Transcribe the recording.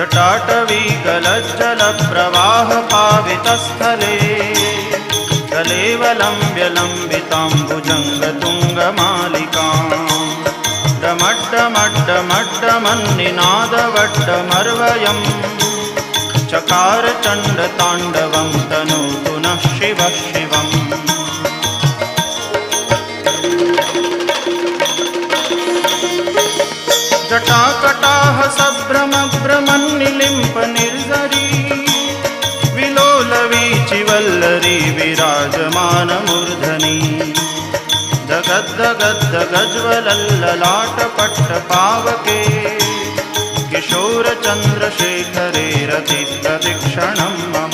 जटाटवीकलज्जलप्रवाहपावितस्थले कलेवलम्ब्य लम्बिताम्बुजङ्गतुङ्गमालिकाम् डमड्डमड्डमड्डमन्निनादवड्डमर्वयम् चकार चण्डताण्डवं तनोतु नः शिवः शिवम्। जटाकटाह सभ्रमभ्रमन्निलिम्प निर्झरी विलोलवीचिवल्लरी विराजमानमूर्धनि दगद्दगद्दगज्ज्वलल्ललाटपट्टपावके किशोरचन्द्रशेखरे रतिप्रतिक्षणं मम।